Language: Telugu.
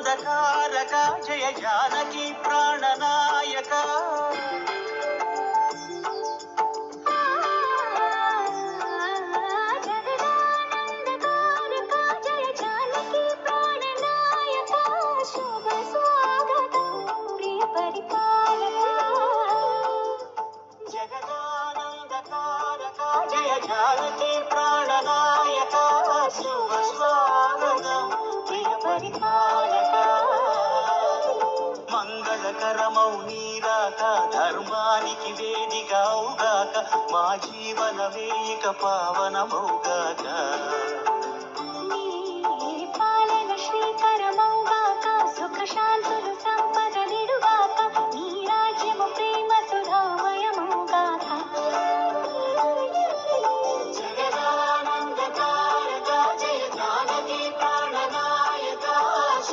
జగదానందకారక జయ జానకి ప్రాణనాయక జయ జానకి ప్రాణనాయక శుభ స్వాగతం ప్రియ పరిపాలక మంగళకరమౌ నీరాక ధర్మానికి వేదిక అవుగాక మా జీవన వేయిక పావనమౌగాక